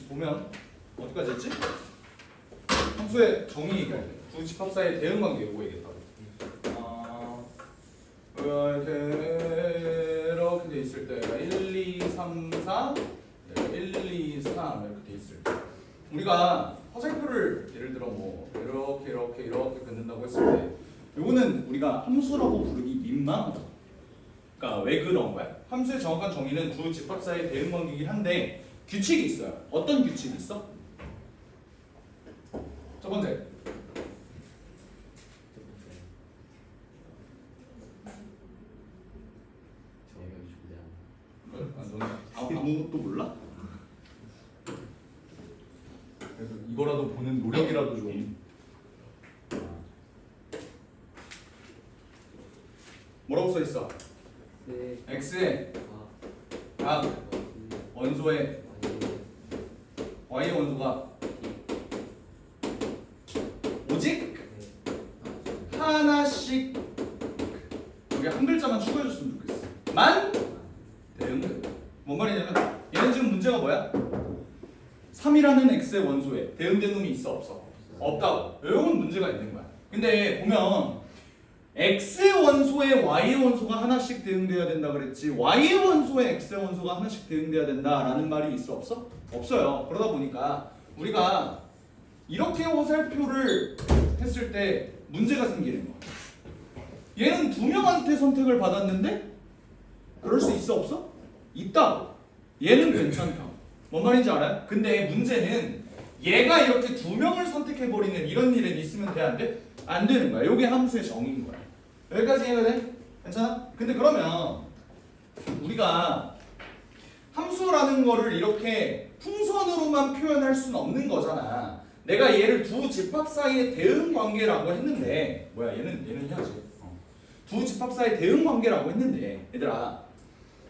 보면 어디까지 했지? 함수의 정의 얘기할 때 두 집합 사이의 대응 관계 요거 얘기했다고. 이렇게 돼 있을 때 1, 2, 3, 4 1, 2, 3 이렇게 돼 있을 때 우리가 화살표를 예를 들어 뭐 이렇게 긋는다고 했을 때 요거는 우리가 함수라고 부르기 민망하다. 그러니까 왜 그런 거야? 함수의 정확한 정의는 두 집합 사이의 대응 관계이긴 한데 규칙이 있어요. 어떤 규칙이 있어? 첫 번째. 아무것도 몰라? 그래도 이거라도 보는 노력이라도 좀. 뭐라고 써 있어? x의 각 원소의 y의 원소가 오직 하나씩 여기 한 글자만 추가해줬으면 좋겠어. 만 대응된다. 뭔 말이냐면 얘는 지금 문제가 뭐야? 3이라는 x의 원소에 대응된 놈이 있어 없어? 없다고. 이건 문제가 있는 거야. 근데 보면 x의 원소에 y의 원소가 하나씩 대응돼야 된다 그랬지 y의 원소에 x의 원소가 하나씩 대응돼야 된다라는 말이 있어 없어? 없어요. 그러다 보니까 우리가 이렇게 화살표를 했을 때 문제가 생기는 거야. 얘는 두 명한테 선택을 받았는데 그럴 수 있어 없어? 있다고. 얘는 괜찮다. 뭔 말인지 알아요? 근데 문제는 얘가 이렇게 두 명을 선택해버리는 이런 일은 있으면 돼? 안 돼? 안 되는 거야. 이게 함수의 정의인 거야. 여기까지 이해가 돼? 괜찮아? 근데 그러면 우리가 함수라는 거를 이렇게 풍선으로만 표현할 수는 없는 거잖아. 내가 얘를 두 집합 사이의 대응 관계라고 했는데 얘는 해야지. 두 집합 사이의 대응 관계라고 했는데 얘들아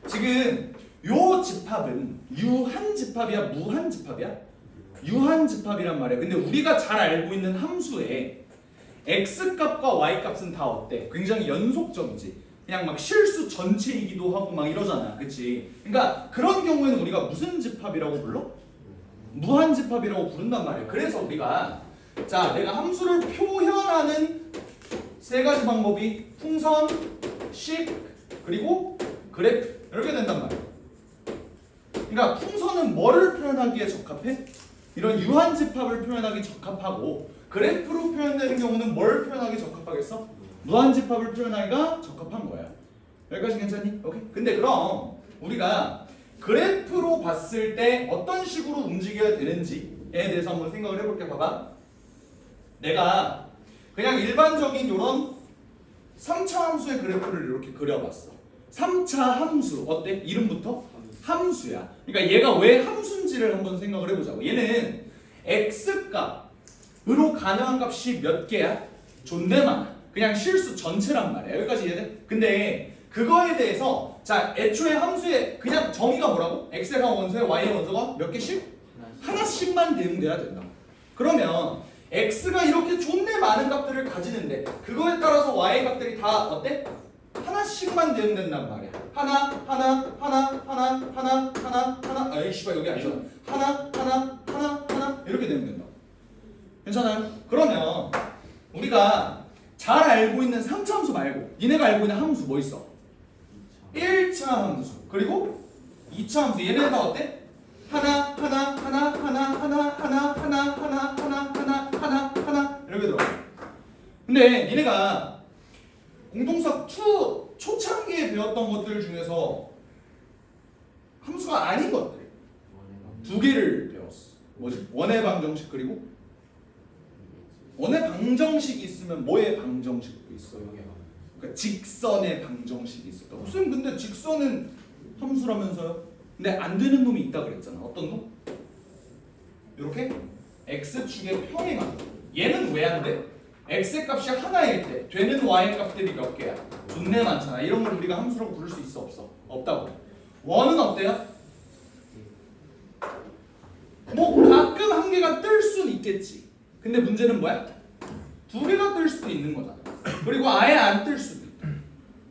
지금 요 집합은 유한 집합이야 무한 집합이야? 유한 집합이란 말이야. 근데 우리가 잘 알고 있는 함수에 x값과 y값은 다 어때? 굉장히 연속점이지. 그냥 막 실수 전체이기도 하고 막 이러잖아. 그치? 그러니까 그런 경우에는 우리가 무슨 집합이라고 불러? 무한 집합이라고 부른단 말이야. 그래서 우리가 자 내가 함수를 표현하는 세 가지 방법이 풍선, 식, 그리고 그래프 이렇게 된단 말이야. 그러니까 풍선은 뭐를 표현하기에 적합해? 이런 유한 집합을 표현하기 적합하고 그래프로 표현되는 경우는 뭘 표현하기 적합하겠어? 무한 집합을 표현하기가 적합한 거야. 여기까지 괜찮니? 오케이. 근데 그럼 우리가 그래프로 봤을 때 어떤 식으로 움직여야 되는지에 대해서 한번 생각을 해볼게. 봐봐. 내가 그냥 일반적인 이런 3차 함수의 그래프를 이렇게 그려봤어. 3차 함수 어때? 이름부터 함수야. 그러니까 얘가 왜 함수인지를 한번 생각을 해보자고. 얘는 x값으로 가능한 값이 몇 개야? 존내 많아. 그냥 실수 전체란 말이야. 여기까지 이해돼? 근데 그거에 대해서 자 애초에 함수의 그냥 정의가 뭐라고? x의 원소에 y의 원소가 몇 개씩? 하나씩만 대응돼야 된다. 그러면 x가 이렇게 존내 많은 값들을 가지는데 그거에 따라서 y의 값들이 다 어때? 하나씩만 대응된단 말이야. 하나 아이 씨발 여기 아니잖아. 하나 이렇게 대응된다. 괜찮아요? 그러면 우리가 잘 알고 있는 3차 함수 말고 니네가 알고 있는 함수 뭐 있어? 1차 함수 그리고 2차 함수 얘네는 다 어때? 하나 이렇게 들어가. 근데 니네가 공동수학 2 초창기에 배웠던 것들 중에서 함수가 아닌 것들 두 개를 배웠어. 뭐지? 원의 방정식 그리고 원의 방정식이 있으면 뭐의 방정식도 있어요? 그러니까 직선의 방정식이 있을까? 무슨 근데 직선은 함수라면서요? 근데 안 되는 놈이 있다 그랬잖아. 어떤 놈? 이렇게 x축의 평행한 얘는 왜 안 돼? x의 값이 하나일 때 되는 y의 값들이 몇 개야? 존내 많잖아. 이런 걸 우리가 함수라고 부를 수 있어 없어? 없다고. 원은 어때요? 뭐 가끔 한 개가 뜰 수는 있겠지. 근데 문제는 뭐야? 두 개가 뜰 수도 있는 거잖아. 그리고 아예 안 뜰 수도 있다.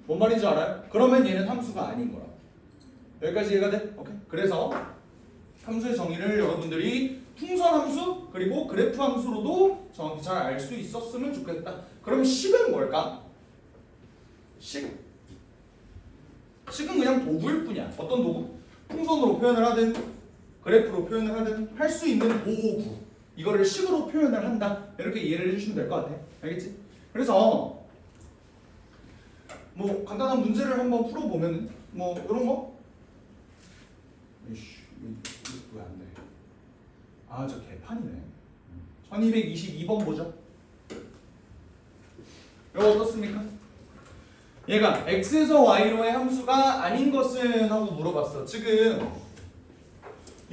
뭔 말인지 알아요? 그러면 얘는 함수가 아닌 거라고. 여기까지 이해가 돼? 오케이. 그래서 함수의 정의를 여러분들이 풍선 함수 그리고 그래프 함수로도 정확히 잘 알 수 있었으면 좋겠다. 그럼 식은 뭘까? 식은 그냥 도구일 뿐이야. 어떤 도구? 풍선으로 표현을 하든 그래프로 표현을 하든 할 수 있는 도구. 이거를 식으로 표현을 한다. 이렇게 이해를 해주시면 될 것 같아. 알겠지? 그래서 뭐 간단한 문제를 한번 풀어보면 뭐 이런 거? 이씨, 이거 왜 안 돼? 아, 저 개판이네. 1222번 보죠. 이거 어떻습니까? 얘가 x에서 y로의 함수가 아닌 것은 하고 물어봤어. 지금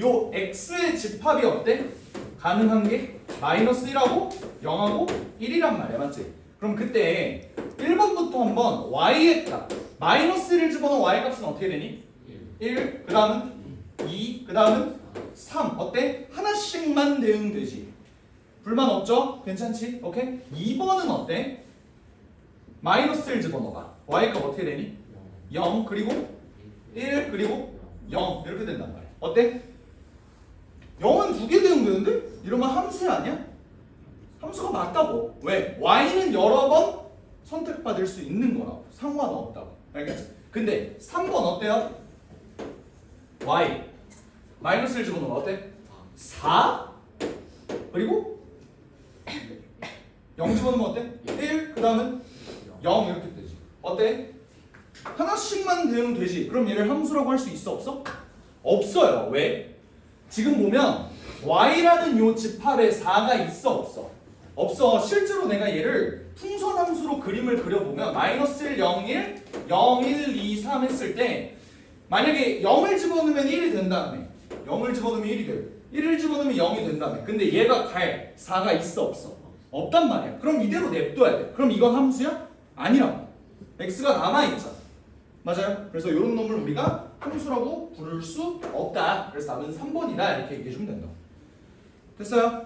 요 x의 집합이 어때? 가능한 게 마이너스 1하고 0하고 1이란 말이야. 맞지? 그럼 그때 1번부터 한번 y의 값 마이너스 1을 집어넣은 y 값은 어떻게 되니? 1, 그 다음은 2, 그 다음은 3. 어때? 하나씩만 대응되지. 불만 없죠? 괜찮지? 오케이? 2번은 어때? 마이너스 1 집어넣어봐. y 값 어떻게 되니? 0 그리고 1 그리고 0 이렇게 된단 말이야. 어때? 0은 두 개 대응되는데? 이러면 함수 아니야? 함수가 맞다고. 왜? y는 여러 번 선택받을 수 있는 거라고. 상관없다고. 알겠지? 근데 3번 어때요? y 마이너스 1 집어넣으면 어때? 4 그리고 0 집어넣으면 어때? 1 그 다음은 0 이렇게 되지. 어때? 하나씩만 대응되지. 그럼 얘를 함수라고 할 수 있어 없어? 없어요. 왜? 지금 보면 y라는 요 집합에 4가 있어 없어? 없어. 실제로 내가 얘를 풍선 함수로 그림을 그려보면 마이너스 1, 0, 1, 0, 1, 2, 3 했을 때 만약에 0을 집어넣으면 1이 된다음에 0을 집어넣으면 1이 되고 1을 집어넣으면 0이 된다음에 근데 얘가 갈 4가 있어 없어? 없단 말이야. 그럼 이대로 냅둬야 돼. 그럼 이건 함수야? 아니라고. x가 남아있잖아. 맞아요? 그래서 이런 놈을 우리가 함수라고 부를 수 없다. 그래서 답은 3번이다. 이렇게 얘기해주면 된다. 됐어요?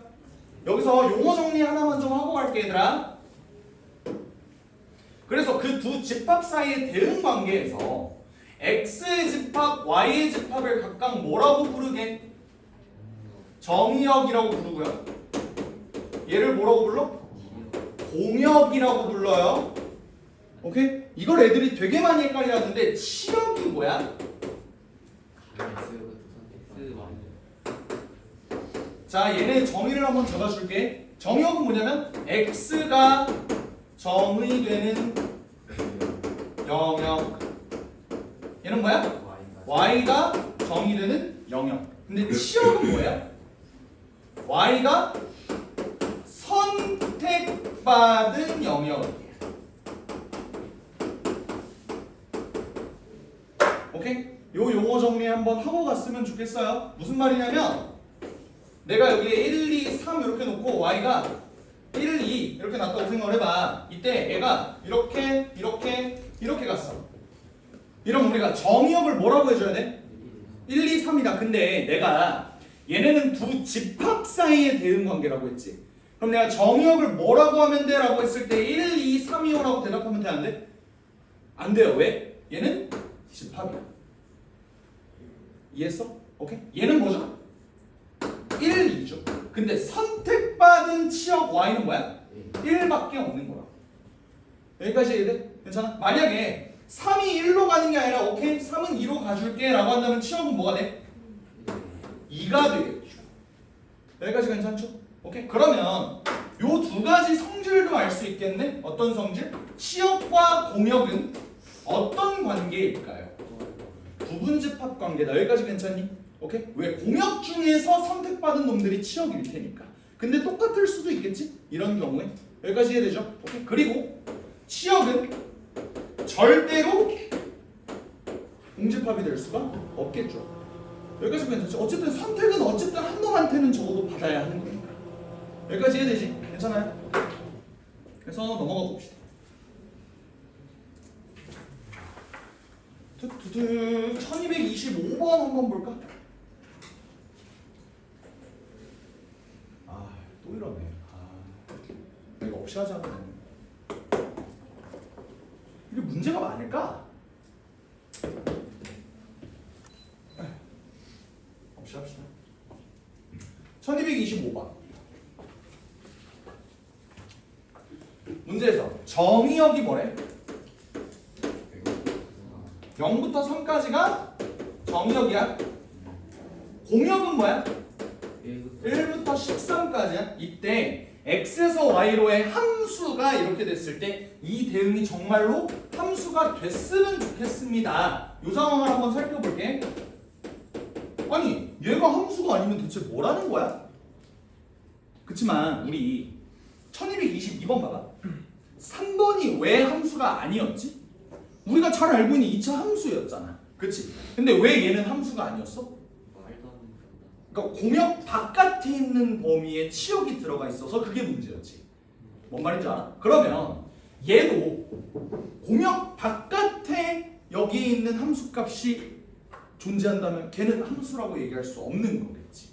여기서 용어 정리 하나만 좀 하고 갈게 얘들아. 그래서 그 두 집합 사이의 대응 관계에서 x의 집합, y의 집합을 각각 뭐라고 부르게? 정의역이라고 부르고요. 얘를 뭐라고 불러? 공역이라고 불러요. 오케이? 이걸 애들이 되게 많이 헷갈려 하는데 치역이 뭐야? 자, 얘네 정의를 한번 적어줄게. 정의역은 뭐냐면 x가 정의되는 영역. 얘는 뭐야? y가 정의되는 영역. 근데 치역은 뭐야? y가 선택받은 영역이야. 오케이? 요 용어 정리 한번 하고 갔으면 좋겠어요. 무슨 말이냐면 내가 여기에 1, 2, 3 이렇게 놓고 y가 1, 2 이렇게 놨다고 생각을 해봐. 이때 얘가 이렇게 이렇게 갔어. 이러면 우리가 정의역을 뭐라고 해줘야 돼? 1, 2, 3이다. 근데 내가 얘네는 두 집합 사이의 대응 관계라고 했지. 그럼 내가 정의역을 뭐라고 하면 돼? 라고 했을 때 1, 2, 3이요 라고 대답하면 돼? 안 돼? 안 돼요. 왜? 얘는 집합이야. 이해했어? 오케이? 얘는 뭐죠? 1, 2죠. 근데 선택받은 치역 y는 뭐야? 1밖에 없는 거야. 여기까지 이해돼? 괜찮아? 만약에 3이 1로 가는 게 아니라 오케이 3은 2로 가줄게 라고 한다면 치역은 뭐가 돼? 2가 되겠죠. 여기까지 괜찮죠? 오케이? 그러면 요 두 가지 성질도 알 수 있겠네? 어떤 성질? 치역과 공역은 어떤 관계일까요? 부분집합 관계다. 여기까지 괜찮니? 오케이? 왜? 공역 중에서 선택받은 놈들이 치역일 테니까. 근데 똑같을 수도 있겠지? 이런 경우에. 여기까지 이해되죠? 오케이? 그리고 치역은 절대로 공집합이 될 수가 없겠죠. 여기까지 괜찮죠? 어쨌든 선택은 어쨌든 한 놈한테는 적어도 받아야 하는 거니까. 여기까지 이해되지? 괜찮아요? 그래서 넘어가 봅시다. 두두두 1225번 한번 볼까? 아, 또 이러네. 아, 이거 없이 하자. 이게 문제가 많을까? 없이 합시다. 1225번. 문제에서 정의역이 뭐래? 0부터 3까지가 정의역이야. 공역은 뭐야? 1부터 13까지야. 이때 x에서 y로의 함수가 이렇게 됐을 때 이 대응이 정말로 함수가 됐으면 좋겠습니다. 이 상황을 한번 살펴볼게. 아니 얘가 함수가 아니면 대체 뭐라는 거야? 그치만 우리 1222번 봐봐. 3번이 왜 함수가 아니었지? 우리가 잘 알고 있는 2차 함수였잖아. 그치? 근데 왜 얘는 함수가 아니었어? 그러니까 공역 바깥에 있는 범위에 치역이 들어가 있어서 그게 문제였지. 뭔 말인지 알아? 그러면 얘도 공역 바깥에 여기 있는 함수값이 존재한다면 걔는 함수라고 얘기할 수 없는 거겠지.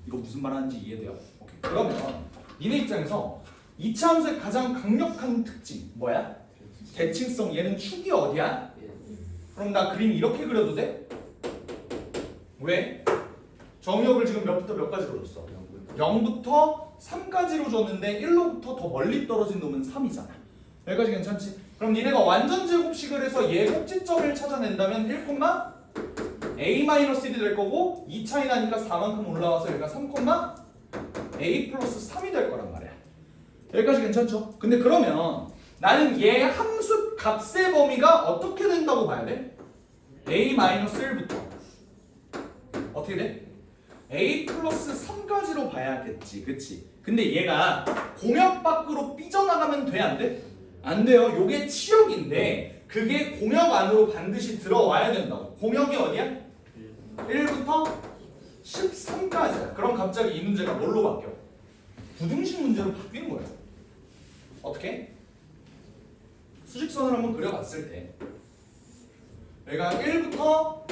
이거 무슨 말 하는지 이해돼요? 오케이. 그러면 니네 입장에서 2차 함수의 가장 강력한 특징 뭐야? 대칭성. 얘는 축이 어디야? 그럼 나 그림 이렇게 그려도 돼? 왜? 정의역을 지금 몇부터 몇까지로 줬어? 0부터 3까지로 줬는데 1로부터 더 멀리 떨어진 놈은 3이잖아. 여기까지 괜찮지? 그럼 니네가 완전 제곱식을 해서 얘 꼭지점을 찾아낸다면 1,a-1이 될 거고 2차이 나니까 4만큼 올라와서 얘가 3,a 플러스 3이 될 거란 말이야. 여기까지 괜찮죠? 근데 그러면 나는 얘 함수 값의 범위가 어떻게 된다고 봐야 돼? a-1부터 어떻게 돼? a 플러스 3까지로 봐야겠지. 그치? 근데 얘가 공역 밖으로 삐져나가면 돼? 안 돼? 안 돼요. 요게 치역인데 그게 공역 안으로 반드시 들어와야 된다고. 공역이 어디야? 1부터 13까지야. 그럼 갑자기 이 문제가 뭘로 바뀌어? 부등식 문제로 바뀌는 거예요. 어떻게? 수직선을 한번 그려봤을 때 여기가 1부터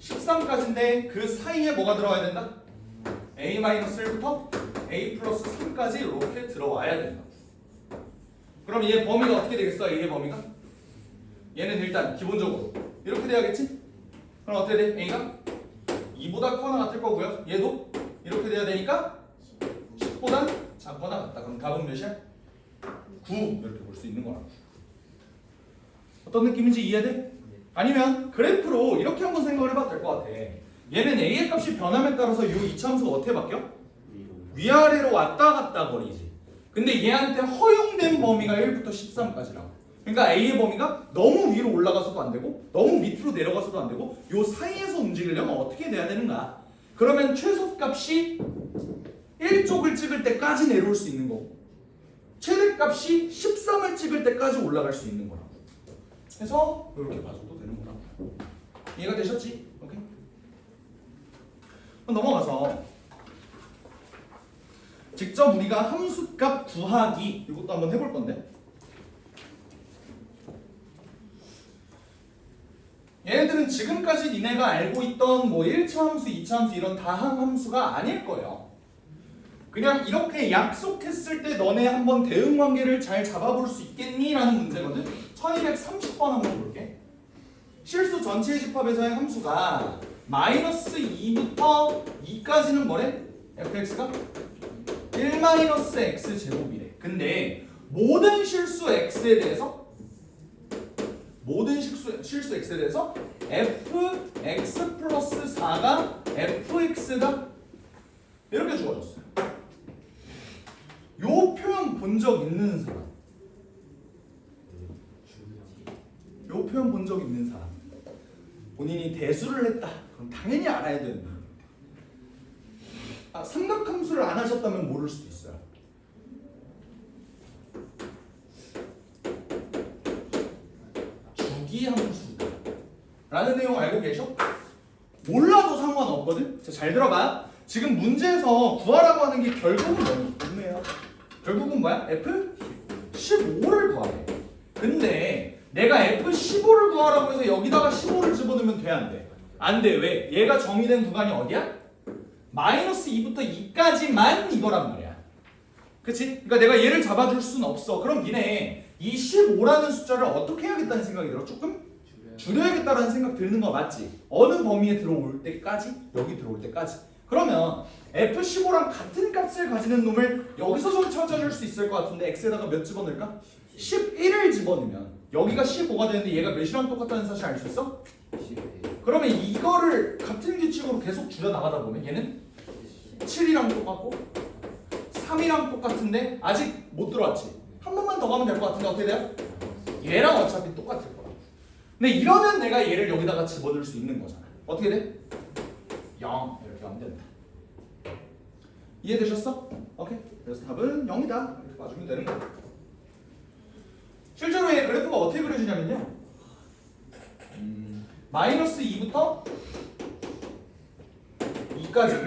13까지인데 그 사이에 뭐가 들어와야 된다? a-1부터 a 플러스 3까지 이렇게 들어와야 된다. 그럼 얘 범위가 어떻게 되겠어? A의 범위가? 얘는 일단 기본적으로 이렇게 돼야겠지? 그럼 어떻게 돼? A가 2보다 커나 같을 거고요. 얘도 이렇게 돼야 되니까 10보다 작거나 같다. 그럼 답은 몇이야? 9 이렇게 볼 수 있는 거라. 어떤 느낌인지 이해돼? 아니면 그래프로 이렇게 한번 생각을 해봐도 될 것 같아. 얘는 A의 값이 변함에 따라서 이 2차 함수가 어떻게 바뀌어? 위아래로 왔다 갔다 거리지. 근데 얘한테 허용된 범위가 1부터 13까지라고. 그러니까 A의 범위가 너무 위로 올라가서도 안 되고 너무 밑으로 내려가서도 안 되고 요 사이에서 움직이려면 어떻게 돼야 되는가? 그러면 최소값이 1쪽을 찍을 때까지 내려올 수 있는 거고 최대값이 13을 찍을 때까지 올라갈 수 있는 거라고. 해서 이렇게 봐줘도 되는 거라고. 이해가 되셨지? 오케이? 그럼 넘어가서 직접 우리가 함수값 구하기 이것도 한번 해볼 건데 얘네들은 지금까지 니네가 알고 있던 뭐 1차 함수, 2차 함수 이런 다항 함수가 아닐 거예요. 그냥 이렇게 약속했을 때 너네 한번 대응 관계를 잘 잡아볼 수 있겠니? 라는 문제거든. 1230번 한번 볼게. 실수 전체 집합에서의 함수가 마이너스 2부터 2까지는 뭐래? fx가 1-x 제곱이래. 근데 모든 실수 x에 대해서 fx 플러스 4가 fx가 이렇게 주어졌어요. 요 표현 본 적 있는 사람? 요 표현 본 적 있는 사람? 본인이 대수를 했다. 그럼 당연히 알아야 되는 거예요. 삼각함수를 안 하셨다면 모를 수도 있어요. 주기함수다 라는 내용 알고 계셔? 몰라도 상관없거든? 잘 들어봐. 지금 문제에서 구하라고 하는 게 결국은 뭐예요? 결국은 뭐야? F15를 구하래. 근데 내가 F15를 구하라고 해서 여기다가 15를 집어넣으면 돼? 안 돼? 안 돼. 왜? 얘가 정의된 구간이 어디야? 마이너스 2부터 2까지만 이거란 말이야. 그치? 그러니까 내가 얘를 잡아줄 수는 없어. 그럼 니네 이 15라는 숫자를 어떻게 해야겠다는 생각이 들어? 조금 줄여야겠다라는 생각 드는 거 맞지? 어느 범위에 들어올 때까지? 여기 들어올 때까지. 그러면 F15랑 같은 값을 가지는 놈을 여기서 좀 찾아줄 수 있을 것 같은데 x에다가 몇 집어넣을까? 11을 집어넣으면 여기가 15가 되는데 얘가 몇이랑 똑같다는 사실 알 수 있어? 그러면 이거를 같은 규칙으로 계속 줄여나가다 보면 얘는 7이랑 똑같고 3이랑 똑같은데 아직 못 들어왔지. 한 번만 더 가면 될 것 같은데 어떻게 돼요? 얘랑 어차피 똑같을 거야. 근데 이러면 내가 얘를 여기다가 집어넣을 수 있는 거잖아. 어떻게 돼? 0 이렇게 하면 된다. 이해되셨어? 오케이. 그래서 답은 0이다. 이렇게 봐주면 되는 거야. 실제로 얘 그래프가 어떻게 그려지냐면요. 마이너스 2부터 2까지.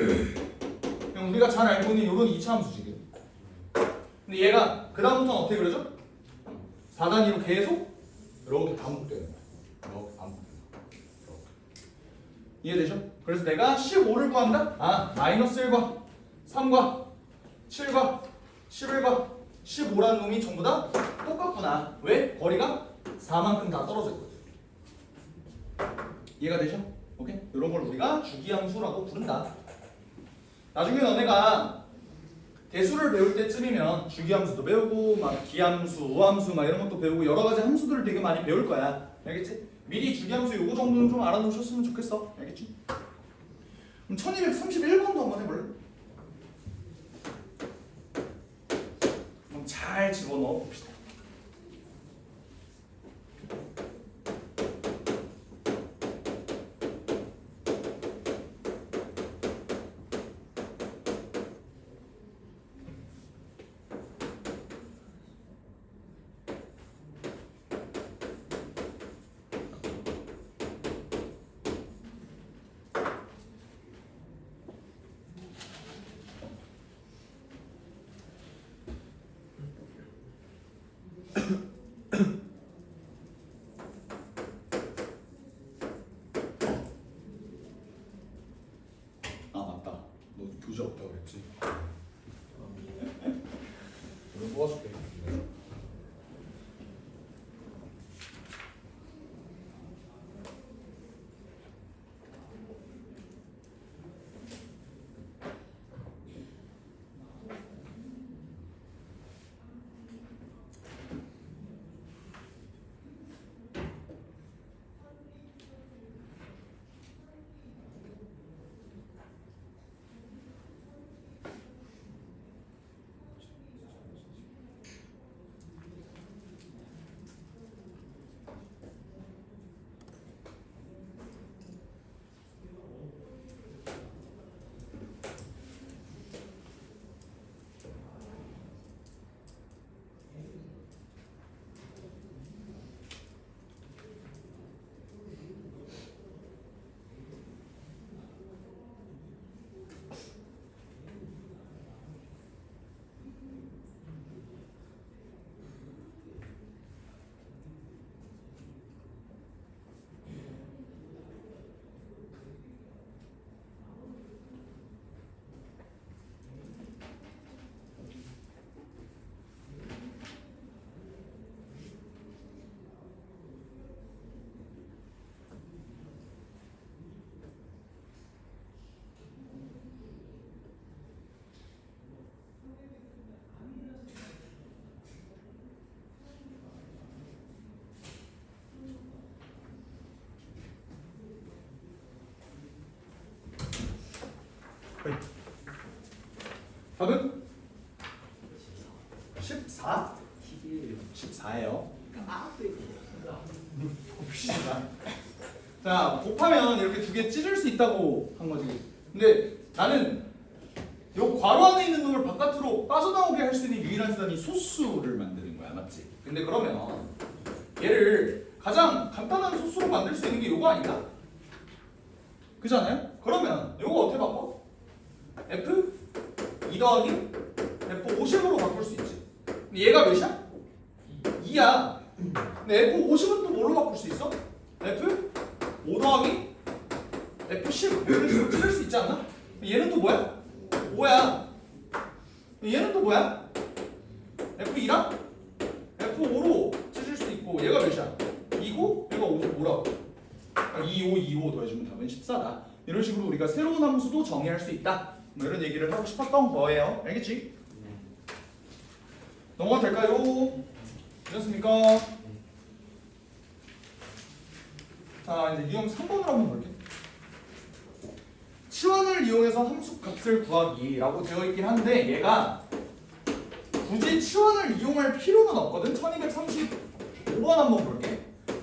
그냥 우리가 잘 알고 있는 이런 2차 함수지. 근데 얘가 그 다음부터는 어떻게 그려져? 4단위로 계속 이렇게 반복되는 거야. 이렇게 반복되는 거야. 이해되죠? 그래서 내가 15를 구한다? 아, 마이너스 1과 3과 7과 11과 15라는 놈이 전부 다 똑같구나. 왜? 거리가 4만큼 다 떨어져 있거든. 이해가 되죠? 오케이? 이런 걸 우리가 주기함수라고 부른다. 나중에 너네가 대수를 배울 때쯤이면 주기함수도 배우고 막 기함수, 우함수 막 이런 것도 배우고 여러 가지 함수들을 되게 많이 배울 거야. 알겠지? 미리 주기함수 요거 정도는 좀 알아놓으셨으면 좋겠어. 알겠지? 그럼 1231번도 한번 해볼래? 그럼 잘 집어넣어 봅시다. 아 맞다. 너 교재 없다고 그랬지? 오늘 뽑아줄게. 답은 14? 14예요. 봅시다. 자, 곱하면 이렇게 두 개 찢을 수 있다고 한 거지. 근데 나는 요 괄호 안에 있는 놈을 바깥으로 빠져나오게 할 수 있는 유일한 수단이 소수를 만드는 거야, 맞지? 근데 그러면 얘를 가장 간단한 소수로 만들 수 있는 게 요거 아닌가? 그잖아요? 그러면 요거 어떻게 바꿔? F 2 더하기 F 50으로 바꿀 수 있지. 근데 얘가 몇이야? 2야. 근데 F 50은 또 뭘로 바꿀 수 있어? F 5 더하기 F 10 이런 식으로 찢을 수 있지 않나? 얘는 또 뭐야? 5야. 얘는 또 뭐야? F 2랑 F 5로 찢을 수 있고 얘가 몇이야? 2고 얘가 5라고. 2, 5, 2, 5 더해주면 답은 14다. 이런 식으로 우리가 새로운 함수도 정의할 수 있다. 뭐 이런 얘기를 하고 싶었던 거예요. 알겠지? 넘어가도 될까요? 되셨습니까? 자, 이제 유형 3번으로 한번 볼게요. 치환을 이용해서 함수 값을 구하기라고 되어 있긴 한데 얘가 굳이 치환을 이용할 필요는 없거든. 1235번 한번 볼게.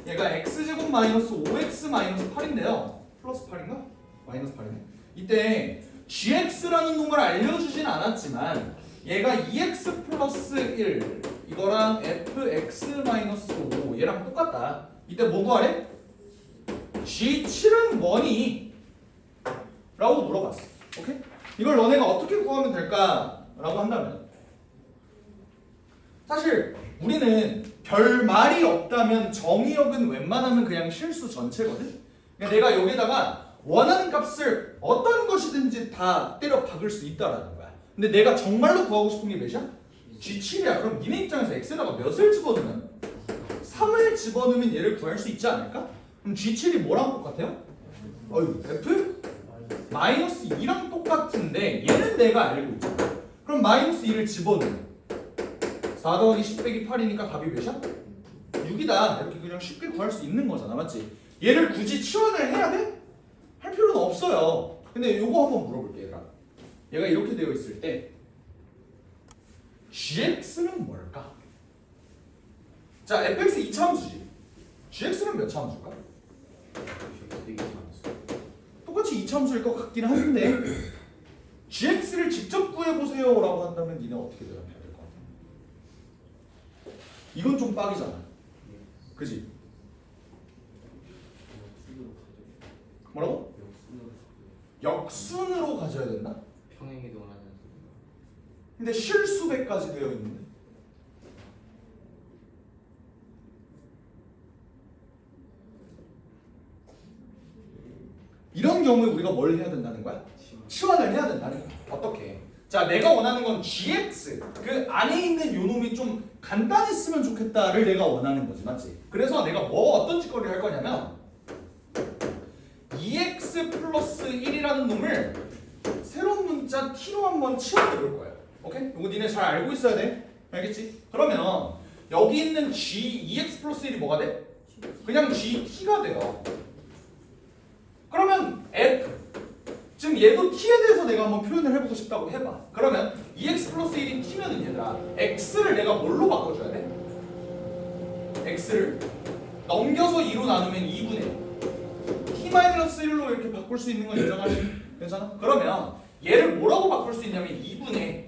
얘가 x제곱 마이너스 5x 마이너스 8인데요. 플러스 8인가? 마이너스 8이네. 이때 gx라는 놈을 알려주진 않았지만 얘가 2x 플러스 1 이거랑 fx 마이너스 5 얘랑 똑같다. 이때 뭐 구하래? g7은 뭐니? 라고 물어봤어. 오케이? 이걸 너네가 어떻게 구하면 될까? 라고 한다면 사실 우리는 별 말이 없다면 정의역은 웬만하면 그냥 실수 전체거든? 그러니까 내가 여기다가 원하는 값을 어떤 것이든지 다 때려 박을 수 있다라는 거야. 근데 내가 정말로 구하고 싶은 게 몇이야? G7이야. 그럼 니네 입장에서 X에다가 몇을 집어넣으면? 3을 집어넣으면 얘를 구할 수 있지 않을까? 그럼 G7이 뭐랑 똑같아요? F? 마이너스 2랑 똑같은데 얘는 내가 알고 있잖아. 그럼 마이너스 2를 집어넣으면 4 더하기 10 빼기 8이니까 답이 몇이야? 6이다. 이렇게 그냥 쉽게 구할 수 있는 거잖아. 맞지? 얘를 굳이 치환을 해야 돼? 할 필요는 없어요. 근데 요거 한번 물어볼게 얘들아. 얘가 이렇게 되어 있을 때 gx는 뭘까? 자, fx 2차 함수지. gx는 몇 차 함수일까? 똑같이 2차 함수일 것 같긴 한데 gx를 직접 구해보세요 라고 한다면 니네 어떻게 대답해야 될 것 같아? 이건 좀 빡이잖아. 그지? 뭐라고? 역순으로 가져야 된다? 평행이동을 하는. 근데 실수배까지 되어 있는데 이런 경우에 우리가 뭘 해야 된다는 거야? 치환을 해야 된다는 거야. 어떻게? 자, 내가 원하는 건 gx 그 안에 있는 요놈이 좀 간단했으면 좋겠다를 내가 원하는 거지, 맞지? 그래서 내가 뭐 어떤 짓거리를 할 거냐면 2x 플러스 1이라는 놈을 새로운 문자 t로 한번 치환해 볼 거예요. 오케이? 이거 니네 잘 알고 있어야 돼. 알겠지? 그러면 여기 있는 g 2x 플러스 1이 뭐가 돼? 그냥 gt가 돼요. 그러면 f 지금 얘도 t에 대해서 내가 한번 표현을 해보고 싶다고 해봐. 그러면 2x 플러스 1이 t면은 얘들아 x를 내가 뭘로 바꿔줘야 돼? x를 넘겨서 2로 나누면 2분의 t-1로 이렇게 바꿀 수 있는 건 인정하시? 괜찮아? 그러면 얘를 뭐라고 바꿀 수 있냐면 2분의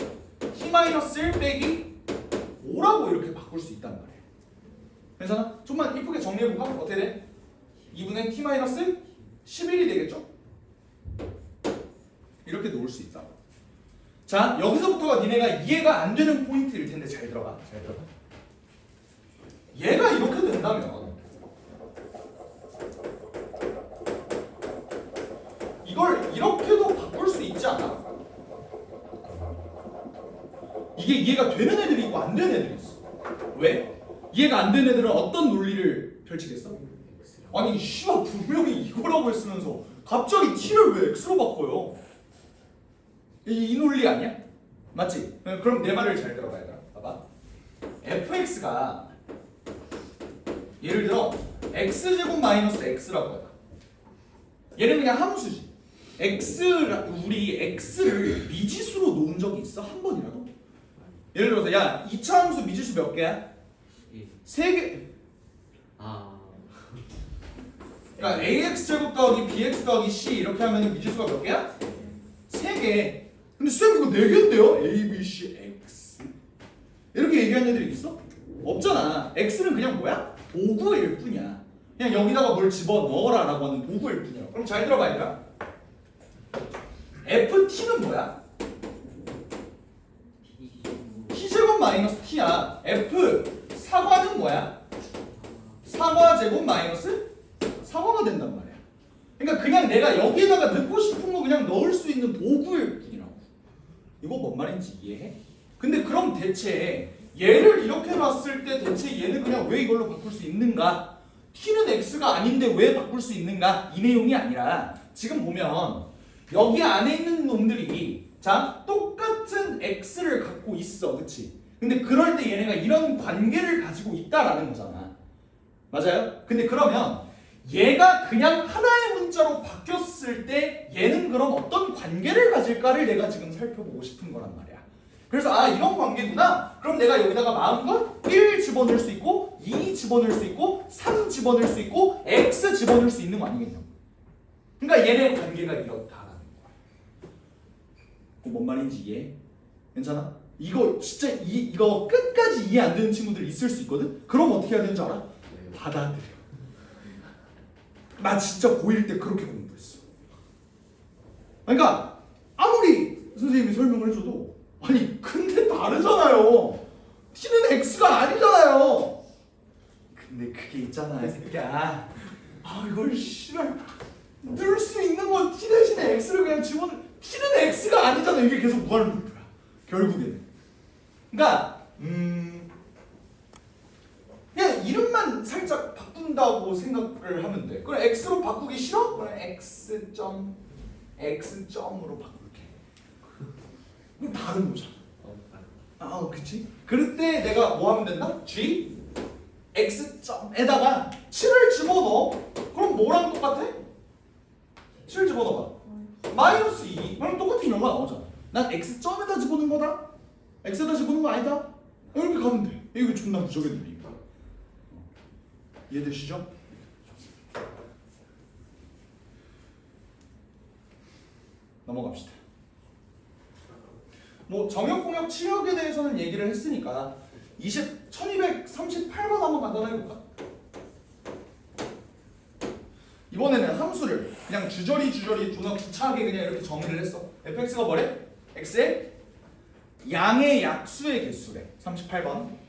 t-1 빼기 5라고 이렇게 바꿀 수 있단 말이야. 괜찮아? 좀만 이쁘게 정리해볼까? 어떻게 돼? 2분의 t-11이 되겠죠? 이렇게 놓을 수 있다. 자, 여기서부터가 니네가 이해가 안 되는 포인트일 텐데 잘 들어봐. 잘 들어봐. 얘가 이렇게 된다면 이걸 이렇게도 바꿀 수 있지 않아? 이게 이해가 되는 애들이 있고 안 되는 애들이 있어. 왜? 이해가 안 되는 애들은 어떤 논리를 펼치겠어? 아니 씨발 분명히 이거라고 했으면서 갑자기 t를 왜 x로 바꿔요? 이 논리 아니야? 맞지? 그럼 내 말을 잘 들어봐 얘들아. 봐봐. fx가 예를 들어 x제곱 마이너스 x라고 해봐. 얘는 그냥 함수지. 우리 x를 미지수로 놓은 적이 있어? 한 번이라도? 예를 들어서 야 2차 함수 미지수 몇 개야? 3개. 그러니까 ax 제곱 더하기 bx 더하기 c 이렇게 하면 미지수가 몇 개야? 3개. 근데 쌤 이거 4개인데요? a, b, c, x 이렇게 얘기하는 애들이 있어? 없잖아. x는 그냥 뭐야? 도구일 뿐이야. 그냥 여기다가 뭘 집어넣어라 라고 하는 도구일 뿐이야. 그럼 잘 들어봐 얘들아. ft는 뭐야? t제곱 마이너스 t야. f 사과는 뭐야? 사과 제곱 마이너스 사과가 된단 말이야. 그러니까 그냥 내가 여기에다가 넣고 싶은 거 그냥 넣을 수 있는 도구일 뿐이라고. 이거 뭔 말인지 이해해? 근데 그럼 대체 얘를 이렇게 놨을 때 대체 얘는 그냥 왜 이걸로 바꿀 수 있는가? t는 x가 아닌데 왜 바꿀 수 있는가? 이 내용이 아니라 지금 보면 여기 안에 있는 놈들이 자 똑같은 x를 갖고 있어, 그치? 근데 그럴 때 얘네가 이런 관계를 가지고 있다라는 거잖아. 맞아요? 근데 그러면 얘가 그냥 하나의 문자로 바뀌었을 때 얘는 그럼 어떤 관계를 가질까를 내가 지금 살펴보고 싶은 거란 말이야. 그래서 아 이런 관계구나. 그럼 내가 여기다가 마음껏 1 집어넣을 수 있고 2 집어넣을 수 있고 3 집어넣을 수 있고 x 집어넣을 수 있는 거 아니겠냐고. 그러니까 얘네 관계가 이렇다라는 거야. 뭔 말인지 이해? 괜찮아? 이거 진짜 이거 끝까지 이해 안 되는 친구들 있을 수 있거든? 그럼 어떻게 해야 되는 줄 알아? 받아들여. 나 진짜 고1 때 그렇게 공부했어. 그러니까 아무리 선생님이 설명을 해줘도 아니 근데 다르잖아요. t는 x가 아니잖아요. 근데 그게 있잖아 이 새끼야. 아 이걸 씨발 넣을 수 있는 건 t 대신에 x를 그냥 집어넣는. t는 x가 아니잖아. 이게 계속 무한 루프야 결국에는. 그러니까 그냥 이름만 살짝 바꾼다고 생각을 하면 돼. 그럼 x로 바꾸기 싫어? 그럼 x점으로 바꿀게. 그럼 다른 거잖아. 아, 그치? 그럴 때 내가 뭐 하면 된다? g x점에다가 7을 집어넣어. 그럼 뭐랑 똑같아? 7 집어넣어봐. 마이너스 2. 그럼 똑같은 결과 나오잖아. 난 x점에다 집어넣은 거다. x에다 집어넣은 거 아니다. 이렇게 가면 돼. 이거 존나 무적의 논리. 이해되시죠? 넘어갑시다. 뭐 정역, 공역, 치역에 대해서는 얘기를 했으니까 1238번 한번 간단하게 볼까? 이번에는 함수를 그냥 주저리 존나 구차하게 그냥 이렇게 정리를 했어. fx가 뭐래? x의 양의 약수의 개수래. 38번.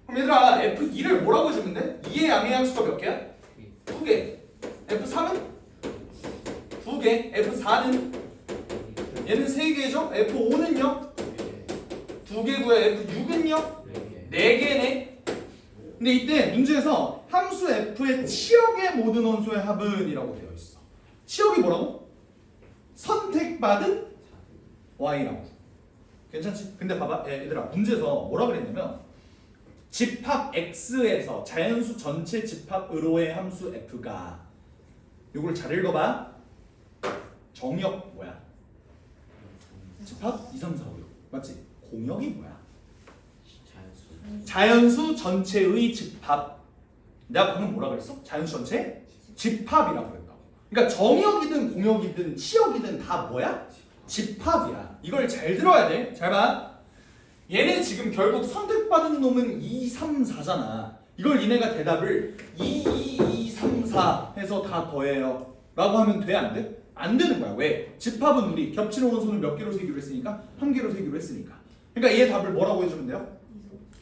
그럼 얘들아 F2를 뭐라고 해주면 돼? 2의 양의 양수가 몇 개야? 2개. F3은? 2개. F4는? 얘는 3개죠? F5는요? 2개고요. F6은요? 4개네. 근데 이때 문제에서 함수 F의 치역의 모든 원소의 합은 이라고 되어 있어. 치역이 뭐라고? 선택받은 Y라고. 괜찮지? 근데 봐봐 얘들아 문제에서 뭐라 그랬냐면 집합 X에서 자연수 전체 집합으로의 함수 F가 요걸 잘 읽어봐. 정역 뭐야? 집합 2, 3, 4, 5, 6 맞지? 공역이 뭐야? 자연수 전체의 집합. 내가 방금 뭐라 그랬어? 자연수 전체 집합이라고 그랬다고. 그러니까 정역이든 공역이든 치역이든 다 뭐야? 집합이야. 이걸 잘 들어야 돼. 잘 봐. 얘네 지금 결국 선택받은 놈은 2, 3, 4잖아. 이걸 니네가 대답을 2, 2, 2, 3, 4 해서 다 더해요 라고 하면 돼? 안 돼? 안 되는 거야. 왜? 집합은 우리 겹치는 원소는 몇 개로 세기로 했으니까? 한 개로 세기로 했으니까. 그러니까 얘 답을 뭐라고 해주면 돼요?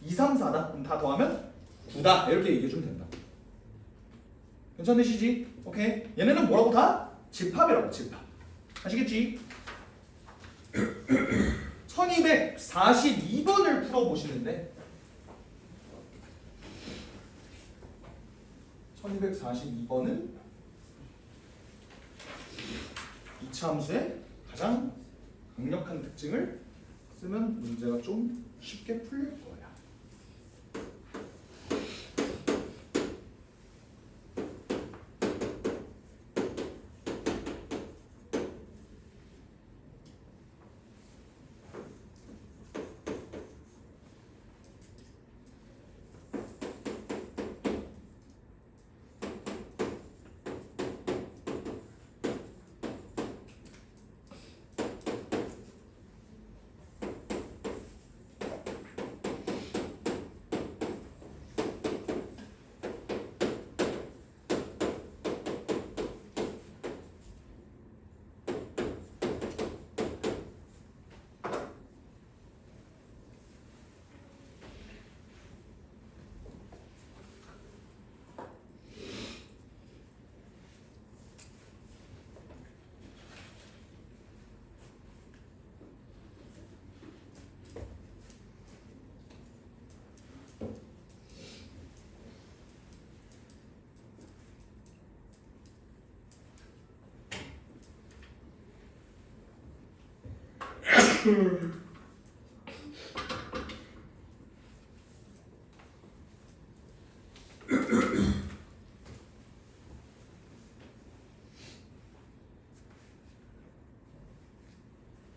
2, 3, 4다. 그럼 다 더하면 9다. 이렇게 얘기해주면 된다. 괜찮으시지? 오케이. 얘네는 뭐라고 다? 집합이라고. 집합. 아시겠지? 1242번을 풀어보시는데 1242번은 이차 함수의 가장 강력한 특징을 쓰면 문제가 좀 쉽게 풀릴 거야.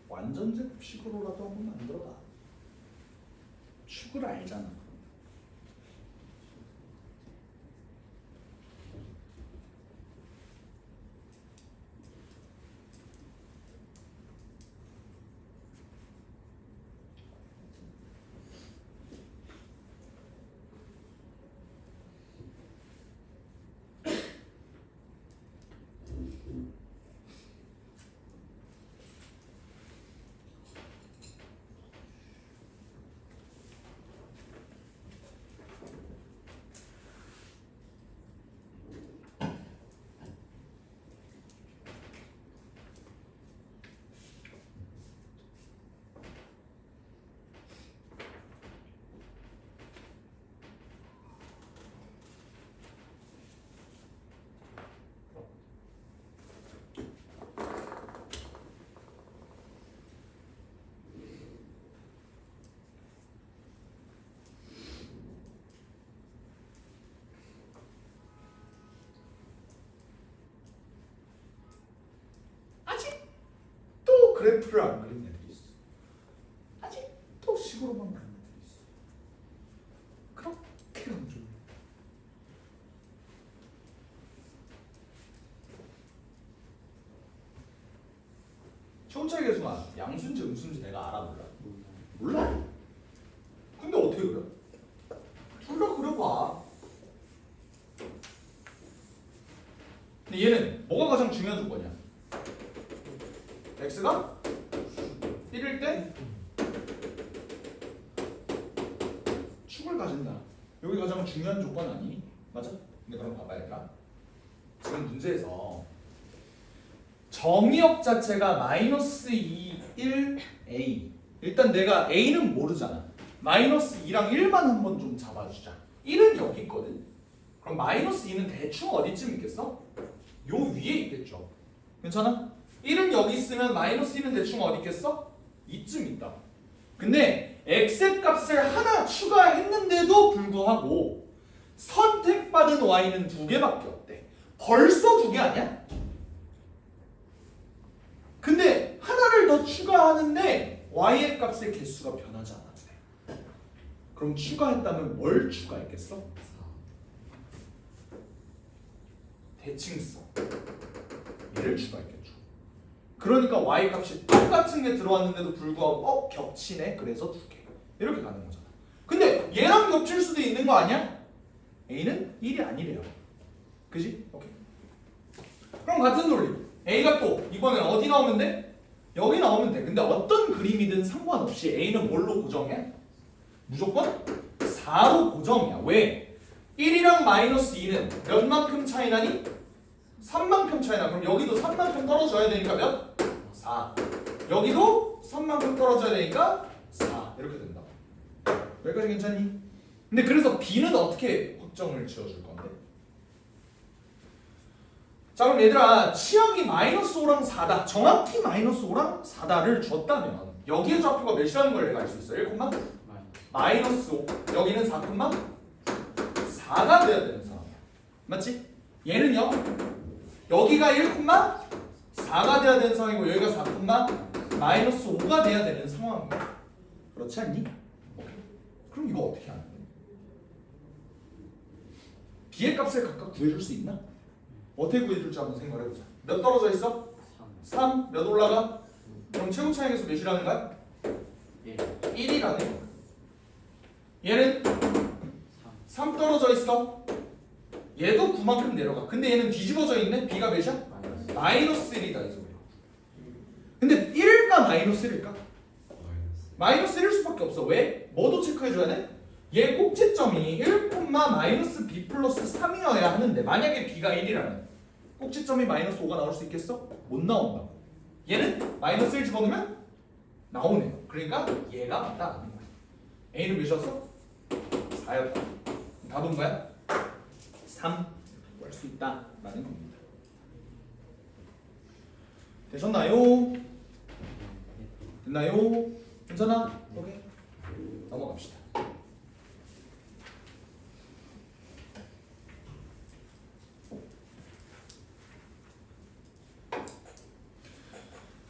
완전 제곱식으로라도 한번 만들어봐. 축을 알잖아. 아직도 그래프를 안 그린 애들이 있어. 아직도 식으로만 그린 애들이 있어. 그렇게 강조해. 초차이 계수가 양수인지 음수인지 내가 알아 몰라? 몰라. 근데 어떻게 그려? 둘 다 그려봐. 근데 얘는 뭐가 가장 중요한 조건이야? x가 1일 때 축을 가진다. 여기 가장 중요한 조건 아니? 맞아? 근데 그럼 봐봐 얘들아. 지금 문제에서 정의역 자체가 마이너스 2, 1, a. 일단 내가 a는 모르잖아. 마이너스 2랑 1만 한번 좀 잡아주자. 1은 여기 있거든. 그럼 마이너스 2는 대충 어디쯤 있겠어? 요 위에 있겠죠. 괜찮아? 1은 여기 있으면 마이너스 1은 대충 어디 있겠어? 이쯤 있다. 근데 x의 값을 하나 추가했는데도 불구하고 선택받은 y는 2개밖에 없대. 벌써 2개 아니야? 근데 하나를 더 추가하는데 y의 값의 개수가 변하지 않았대. 그럼 추가했다면 뭘 추가했겠어? 대칭성. 얘를 추가했겠죠. 그러니까 y 값이 똑같은 게 들어왔는데도 불구하고 겹치네. 그래서 2개. 이렇게 가는 거잖아. 근데 얘랑 겹칠 수도 있는 거 아니야? a는 1이 아니래요. 그지? 오케이. 그럼 같은 논리. a가 또 이번엔 어디 나오면 돼? 여기 나오면 돼. 근데 어떤 그림이든 상관없이 a는 뭘로 고정해? 무조건 4로 고정이야. 왜? 1이랑 마이너스 2는 몇 만큼 차이 나니? 3만큼 차이 나. 그럼 여기도 3만큼 떨어져야 되니까 몇? 4. 여기도 3만큼 떨어져야 되니까 4. 이렇게 된다. 여기까지 괜찮니? 근데 그래서 b는 어떻게 확정을 지어줄 건데? 자 그럼 얘들아 치역이 마이너스 5랑 4다. 정확히 마이너스 5랑 4다를 줬다면 여기의 좌표가 몇이라는 걸 내가 알 수 있어. 1, 마이너스 5. 여기는 4가 돼야 되는 상황이야. 맞지? 얘는요. 여기가 1,4가 돼야 되는 상황이고 여기가 4, 마이너스 5가 돼야 되는 상황이야. 그렇지 않니? 오케이. 그럼 이거 어떻게 하는 거야? b의 값을 각각 구해줄 수 있나? 어떻게 구해줄지 한번 생각해보자. 몇 떨어져 있어? 3. 몇 올라가? 그럼 최고 차이에서 몇이라는 거야? 1이라는 거야. 얘는 3 떨어져 있어. 얘도 9만큼 내려가. 근데 얘는 뒤집어져 있네. b가 몇이야? 마이너스 1이다 이 소리야. 근데 1일까 마이너스 1일까? 마이너스 1일 수밖에 없어. 왜? 뭐도 체크해줘야 돼? 얘 꼭지점이 1, 마이너스 b 플러스 3이어야 하는데 만약에 b가 1이라면 꼭지점이 마이너스 5가 나올 수 있겠어? 못 나온다. 얘는 마이너스 1 집어넣으면 나오네요. 그러니까 얘가 맞다는 거야. a는 몇이었어? 4였다. 답은 뭐야? 3 구할 수 있다라는 겁니다. 됐었나요? 됐나요? 괜찮아? 오케이. 넘어갑시다.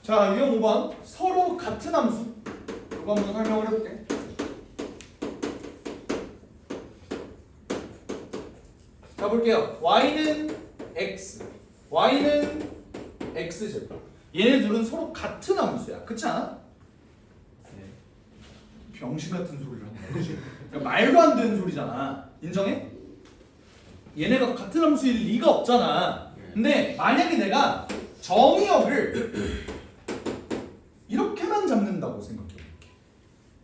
자, 유형 5번. 서로 같은 함수. 이거 한번 설명을 해볼게. 자, 볼게요. y는 x, y는 x제곱. 얘네 둘은 서로 같은 함수야. 그렇지 않아? 병신 같은 소리를 하는 거야. 그치? 그러니까 말도 안 되는 소리잖아. 인정해? 얘네가 같은 함수일 리가 없잖아. 근데 만약에 내가 정의역을 이렇게만 잡는다고 생각해볼게.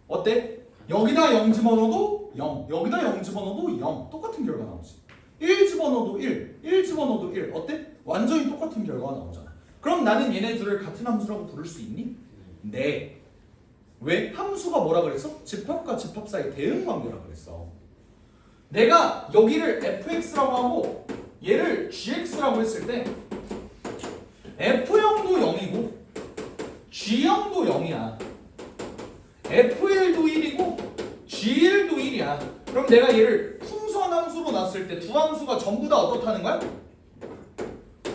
어때? 여기다 0 집어넣어도 0, 여기다 0 집어넣어도 0. 똑같은 결과 나오지. 1 집어넣어도 1 집어넣어도 1. 어때? 완전히 똑같은 결과가 나오잖아. 그럼 나는 얘네 둘을 같은 함수라고 부를 수 있니? 네. 왜? 함수가 뭐라 그랬어? 집합과 집합 사이 대응 관계라 그랬어. 내가 여기를 fx라고 하고 얘를 gx라고 했을 때 f형도 0이고 g형도 0이야. f1도 1이고 g1도 1이야. 그럼 내가 얘를 풍선 함수로 놨을 때 두 함수가 전부 다 어떻다는 거야?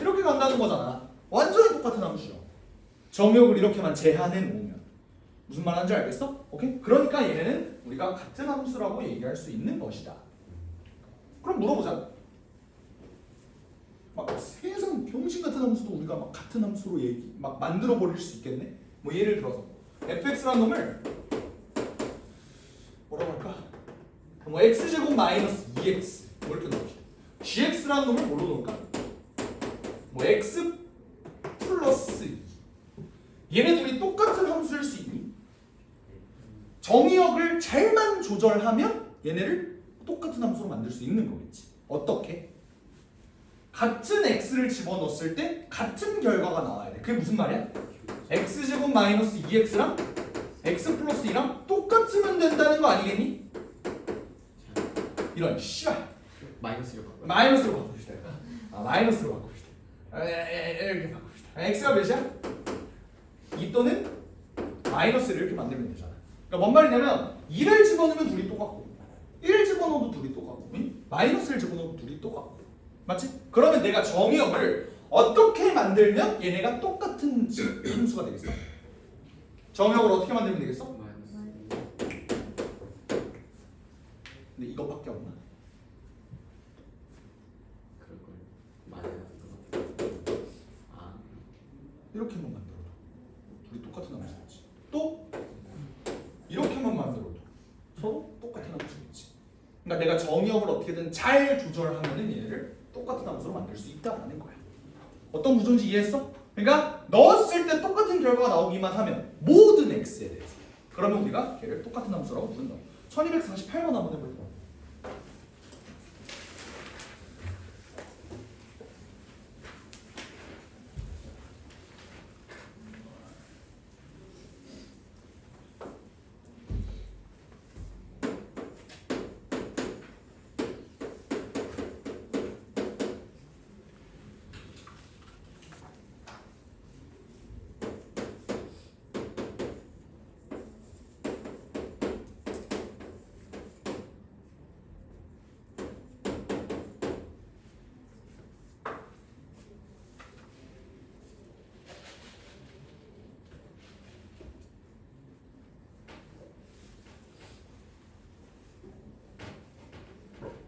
이렇게 간다는 거잖아. 완전히 똑같은 함수죠. 정역을 이렇게만 제한해 놓으면 무슨 말하는지 알겠어? 오케이? 그러니까 얘네는 우리가 같은 함수라고 얘기할 수 있는 것이다. 그럼 물어보자. 막 세상 병신 같은 함수도 우리가 막 같은 함수로 막 만들어 버릴 수 있겠네. 뭐 예를 들어서 fx라는 놈을 뭐라고 할까? 뭐 x제곱 마이너스 2x 뭐 이렇게 넣읍시다. gx라는 놈을 뭘로 넣을까? 뭐 x 플러스 2. 얘네 둘이 똑같은 함수일 수 있니? 정의역을 잘만 조절하면 얘네를 똑같은 함수로 만들 수 있는 거겠지. 어떻게? 같은 x를 집어넣었을 때 같은 결과가 나와야 돼. 그게 무슨 말이야? x제곱 마이너스 2x랑 x 플러스 2랑 똑같으면 된다는 거 아니겠니? 이런 씨발 마이너스로 바꿔. 마이너스로 바꿉시다. 마이너스로 바꿉시다. 이렇게 바꿉시다. x가 몇이야? 2 또는 마이너스를 이렇게 만들면 되잖아. 그러니까 뭔 말이냐면 2를 집어넣으면 둘이 똑같고 1을 집어넣어도 둘이 똑같고 마이너스를 집어넣어도 둘이 똑같고 맞지? 그러면 내가 정의역을 어떻게 만들면 얘네가 똑같은 함수가 되겠어? 정의역을 어떻게 만들면 되겠어? 마이너스. 근데 이것밖에 없나? 그럴 걸. 마이너스. 아. 이렇게만 만들어도 둘이 똑같은 함수겠지. 또 이렇게만 만들어도 서로 똑같은 함수겠지. 그러니까 내가 정의역을 어떻게든 잘 조절하면은 얘네를 똑같은 함수로 만들 수 있다라는 거야. 어떤 구조인지 이해했어? 그러니까 넣었을 때 똑같은 결과가 나오기만 하면 모든 x에 대해서 그러면 우리가 걔를 똑같은 함수라고 부른다. 1248번 한번 해볼까?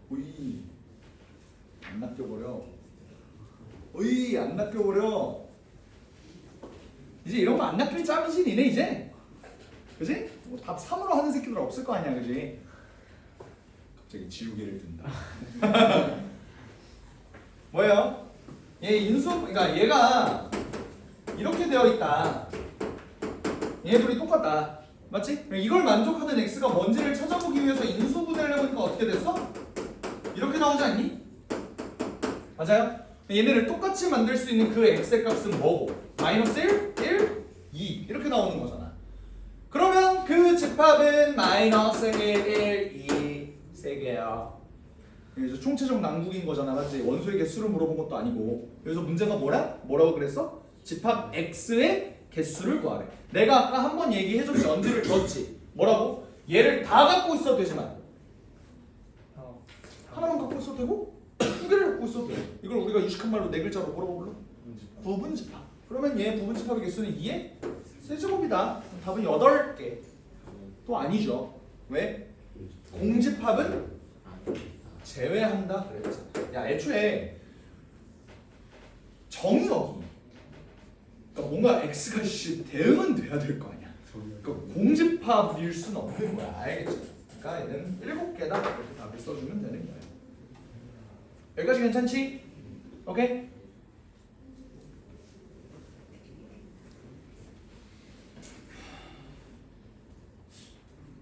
오이 안 낚여버려. 오이 안 낚여버려. 이제 이런 거 안 낚일 짬이지 니네 이제. 그지? 뭐 답 3으로 하는 새끼들 없을 거 아니야, 그지? 갑자기 지우개를 든다. 뭐예요? 얘 인수, 그러니까 얘가 이렇게 되어 있다. 얘 둘이 똑같다. 맞지? 이걸 만족하는 x가 뭔지를 찾아보기 위해서 인수분해를 해보니까 어떻게 됐어? 이렇게 나오지 않니? 맞아요? 얘네를 똑같이 만들 수 있는 그 x의 값은 뭐고? 마이너스 1, 1, 2 이렇게 나오는 거잖아. 그러면 그 집합은 마이너스 1, 1, 2 세 개야. 그래서 총체적 난국인 거잖아, 맞지? 원소의 개수를 물어본 것도 아니고. 그래서 문제가 뭐라고 그랬어? 집합 x의 개수를 구하래. 내가 아까 한 번 얘기해줬지. 언제를 줬지. 뭐라고? 얘를 다 갖고 있어도 되지만 하나만 갖고 있어도 되고 두 개를 갖고 있어도 돼. 이걸 우리가 유식한 말로 네 글자로 뭐라고 불러? 부분집합. 그러면 얘 부분집합의 개수는 2의 세제곱이다. 답은 8개. 또 아니죠. 왜? 공집합은 제외한다 그랬잖아. 야 애초에 정의역이 그러니까 뭔가 x가 대응은 돼야 될 거 아니야. 그러니까 공집합일 수는 없는 거야. 알겠지? 그러니까 얘는 7개다 이렇게 답을 써주면 되는 거야. 여기까지 괜찮지? 오케이?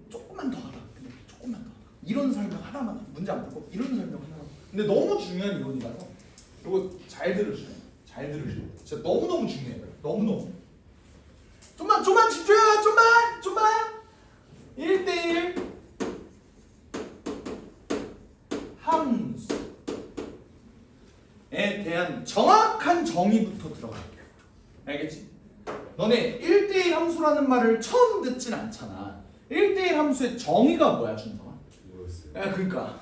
조금만 더 하라. 근데 조금만 더 하라. 이런 설명 하나만 문제 안 풀고 이런 설명 하나만. 근데 너무 중요한 이론이라서 이거 잘 들으셔야 돼. 잘 들으셔야 돼. 진짜 너무너무 중요해요. 너무너무. 좀만 집중해. 좀만 1대1 함수에 대한 정확한 정의부터 들어갈게요. 알겠지? 너네 1대1 함수라는 말을 처음 듣진 않잖아. 1대1 함수의 정의가 뭐야, 준성아? 모르겠어요. 야, 그러니까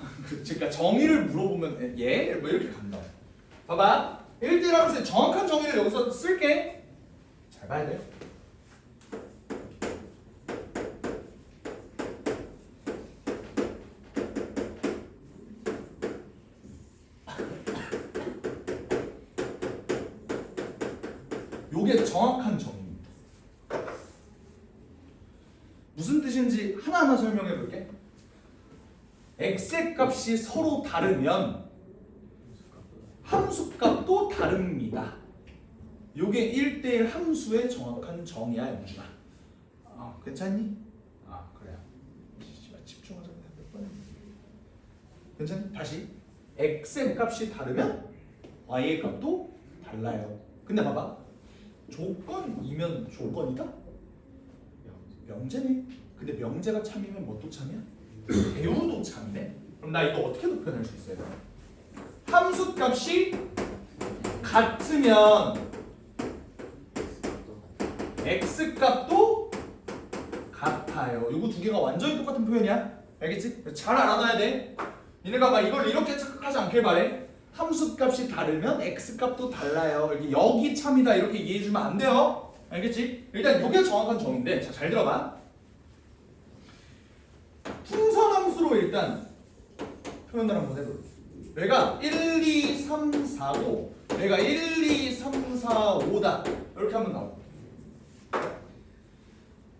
정의를 물어보면 얘? 뭐 이렇게 간다. 봐봐. 1대1 함수의 정확한 정의를 여기서 쓸게. 잘 봐야 돼요. 요게 정확한 정의입니다. 무슨 뜻인지 하나하나 설명해 볼게. x의 값이 서로 다르면 함수값도 다릅니다. 요게 1대1 함수의 정확한 정의야, 영준아. 괜찮니? 그래요. 집중하자. 몇 번. 괜찮니? 다시. x의 값이 다르면 y의 값도 달라요. 근데 봐봐. 조건이면 조건이다? 명제네. 근데 명제가 참이면 뭐 또 참이야? 배우도 참이네. 그럼 나 이거 어떻게 표현할 수 있어요? 함수 값이 같으면 x 값도 같아요. 이거 두 개가 완전히 똑같은 표현이야. 알겠지? 잘 알아놔야 돼. 니네가 막 이걸 이렇게 착각하지 않길 바래. 함수 값이 다르면 x 값도 달라요. 여기 참이다 이렇게 이해해주면 안 돼요. 알겠지? 일단 이게 정확한 정의인데 자, 잘 들어봐. 풍선함수로 일단 표현을 한번 해볼게. 얘가 1, 2, 3, 4고 얘가 1, 2, 3, 4, 5다. 이렇게 하면 나와.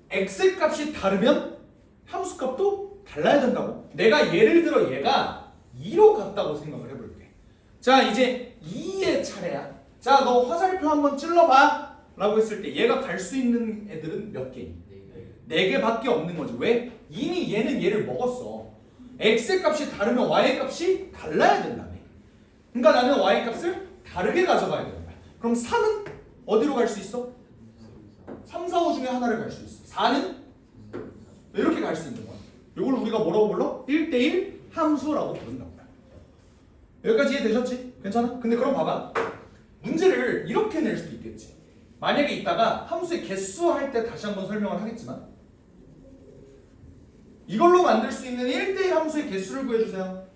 x 값이 다르면 함수 값도 달라야 된다고. 내가 예를 들어 얘가 2로 같다고 생각을 해볼게. 자 이제 2의 차례야. 자 너 화살표 한번 찔러봐 라고 했을 때 얘가 갈 수 있는 애들은 몇 개니? 4개밖에 없는 거지. 왜? 이미 얘는 얘를 먹었어. x의 값이 다르면 y의 값이 달라야 된다며. 그러니까 나는 y의 값을 다르게 가져가야 되는 거야. 그럼 3은 어디로 갈 수 있어? 3, 4, 5 중에 하나를 갈 수 있어. 4는 이렇게 갈 수 있는 거야. 이걸 우리가 뭐라고 불러? 1대1 함수라고 부른다고. 여기까지 이해되셨지? 괜찮아? 근데 그럼 봐봐. 문제를 이렇게 낼 수도 있겠지. 만약에 이따가 함수의 개수 할 때 다시 한번 설명을 하겠지만 이걸로 만들 수 있는 1대1 함수의 개수를 구해주세요.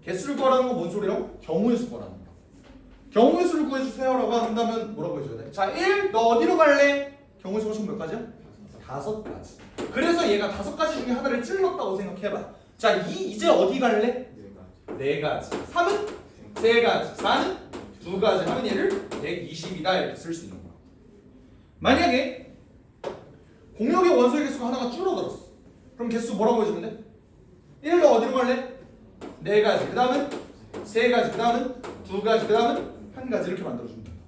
개수를 구하라는 건 뭔 소리라고? 경우의 수 구하라는 거. 경우의 수를 구해주세요 라고 한다면 뭐라고 해줘야 돼? 자 1, 너 어디로 갈래? 경우의 수가 총 몇 가지야? 5가지. 그래서 얘가 5가지 중에 하나를 찔렀다고 생각해봐. 자 2, 이제 어디 갈래? 4가지. 3은 3가지. 4는 2가지. 하면 얘를 120이다 이렇게 쓸 수 있는 거야. 만약에 공역의 원소의 개수가 하나가 줄어들었어. 그럼 개수 뭐라고 해주면 돼? 1, 너 어디로 갈래? 4가지. 그 다음은 3가지. 그 다음은 2가지. 그 다음은 1가지. 이렇게 만들어주면 된다.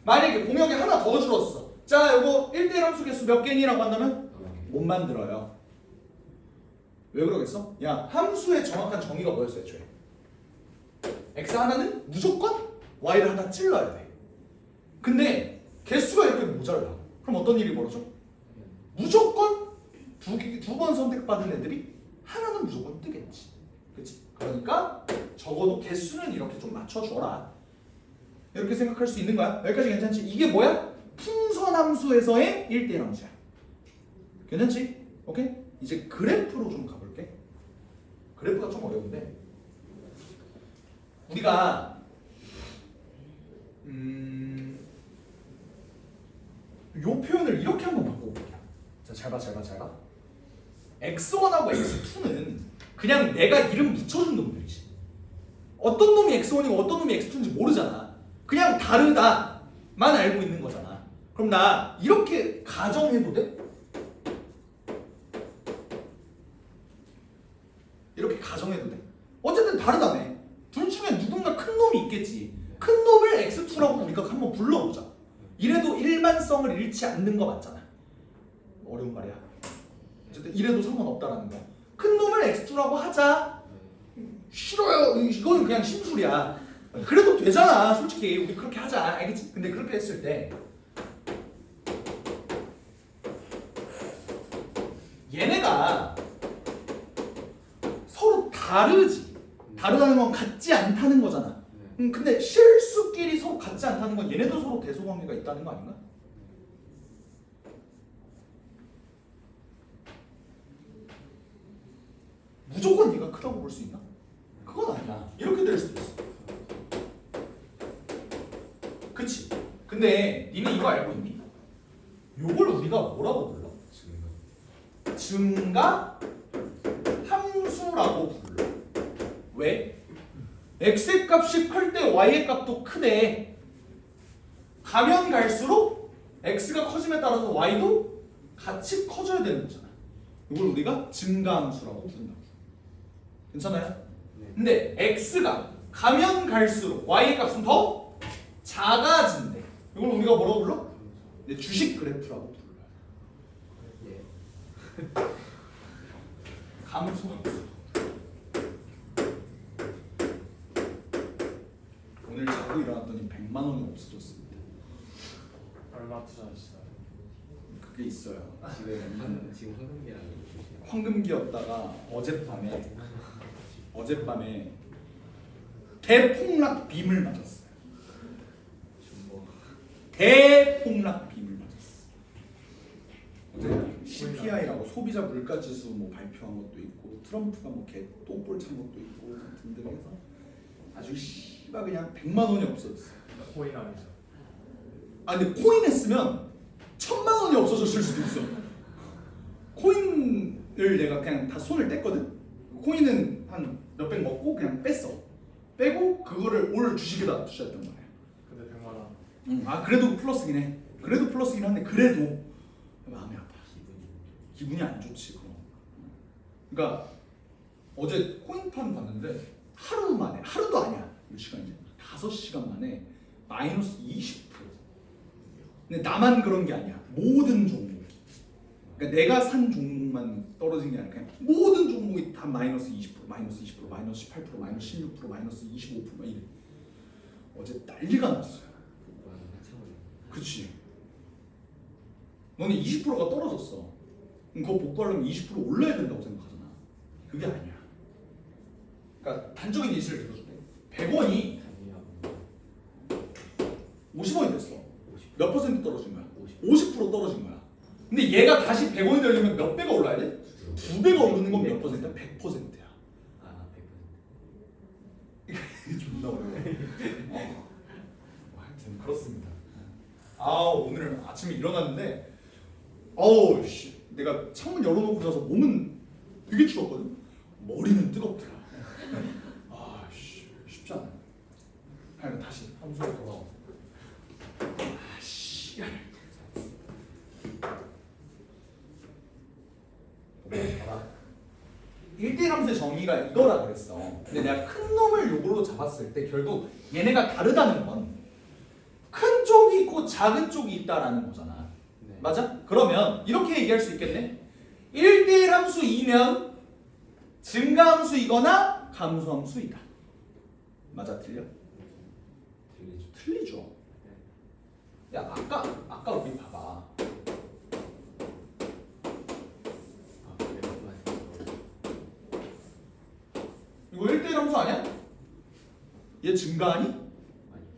만약에 공역이 하나 더 줄었어. 자 이거 1대1 함수 개수 몇 개니라고 한다면 못 만들어요. 왜 그러겠어? 야 함수의 정확한 정의가 뭐였어 애초에? x 하나는 무조건 y를 하나 찔러야 돼. 근데 개수가 이렇게 모자라. 그럼 어떤 일이 벌어져? 무조건 두 번 선택받은 애들이 하나는 무조건 뜨겠지. 그치? 그러니까 적어도 개수는 이렇게 좀 맞춰줘라. 이렇게 생각할 수 있는 거야. 여기까지 괜찮지? 이게 뭐야? 풍선함 함수에서의 1대1 함수야. 괜찮지? 오케이? 이제 그래프로 좀 가볼게. 그래프가 좀 어려운데 우리가 요 표현을 이렇게 한번 바꿔볼게요. 자, 잘 봐. x1하고 x2는 그냥 내가 이름 붙여준 놈들이지. 어떤 놈이 x1이고 어떤 놈이 x2인지 모르잖아. 그냥 다르다만 알고 있는 거잖아. 그럼 나 이렇게 가정해도 돼? 이렇게 가정해도 돼? 어쨌든 다르다며. 둘 중에 누군가 큰 놈이 있겠지. 큰 놈을 x2라고 우리가 한번 불러보자. 이래도 일반성을 잃지 않는 거 맞잖아. 어려운 말이야. 어쨌든 이래도 상관없다라는 거야. 큰 놈을 x2라고 하자. 싫어요. 이거는 그냥 심술이야. 그래도 되잖아. 솔직히 우리 그렇게 하자. 알겠지? 근데 그렇게 했을 때 얘네가 서로 다르지. 다르다는 건 같지 않다는 거잖아. 근데 실수끼리 서로 같지 않다는 건 얘네도 서로 대소관계가 있다는 거 아닌가? 무조건 얘가 크다고 볼 수 있나? 그건 아니야. 이렇게 될 수도 있어. 그치? 근데 니네 이거 알고 있니? 요걸 우리가 뭐라고 불러? 증가 함수라고 불러. 왜? x의 값이 클 때 y의 값도 크대. 가면 갈수록 x가 커짐에 따라서 y도 같이 커져야 되는 거잖아. 이걸 우리가 증가함수라고 부른다고. 괜찮아요? 근데 x가 가면 갈수록 y의 값은 더 작아진대. 이걸 우리가 뭐라고 불러? 주식 그래프라고 불러요. 감소함수. 오늘 자고 일어났더니 100만 원이 없어졌습니다. 얼마 투자하시나요? 그게 있어요. 지금 황금기라는 황금기였다가 어젯밤에 대폭락 빔을 맞았어요. 대폭락 빔을 맞았어. 어제 CPI라고 소비자 물가지수 뭐 발표한 것도 있고 트럼프가 뭐 개 똥볼 찬 것도 있고 등등해서 아주 씨발 그냥 100만 원이 없어졌어. 코인 아니죠? 아 근데 코인 했으면 1000만 원이 없어졌을 수도 있어. 코인을 내가 그냥 다 손을 뗐거든. 코인은 한 몇백 먹고 그냥 뺐어. 빼고 그거를 올 주식에다 투자했단 말이야. 근데 100만 원. 아 그래도 플러스긴 해. 그래도 플러스긴 한데 그래도 마음이 아파. 기분이 안 좋지 그럼. 그러니까 어제 코인판 봤는데 하루 만에 하루도 아니야. 몇 시간이지? 5시간 만에 마이너스 20%. 근데 나만 그런 게 아니야. 모든 종목. 그러니까 내가 산 종목만 떨어진 게 아니라 그냥 모든 종목이 다 마이너스 20%, 마이너스 20%, 마이너스 18%, 마이너스 16%, 마이너스 25% 이래. 어제 난리가 났어요. 그치? 너는 20%가 떨어졌어. 그럼 그거 복구하려면 20% 올라야 된다고 생각하잖아. 그게 아니야. 그러니까 단적인 예시를 들어줄게. 100원이 50원이 됐어. 몇 퍼센트 떨어진 거야? 50% 떨어진 거야. 근데 얘가 다시 100원이 되려면 몇 배가 올라야 돼? 2배가 오르는 건 몇 퍼센트야? 100%야. 아 100%. 존나 어려워. 하여튼 그렇습니다. 오늘 아침에 일어났는데 씨 내가 창문 열어놓고 자서 몸은 되게 추웠거든. 머리는 뜨겁더라. 씨 쉽지 않아. 하여튼 다시 함수로 돌아와. 씨. 1대1 함수의 정의가 이거라 그랬어. 근데 내가 큰 놈을 요걸로 잡았을 때 결국 얘네가 다르다는 건 큰 쪽이 있고 작은 쪽이 있다라는 거잖아. 네. 맞아? 그러면 이렇게 얘기할 수 있겠네. 1대1 함수이면 증가함수이거나 감소함수이다. 맞아? 틀려? 틀리죠. 야 아까 우리 봐봐. 이거 1대1 함수 아니야? 얘 증가하니?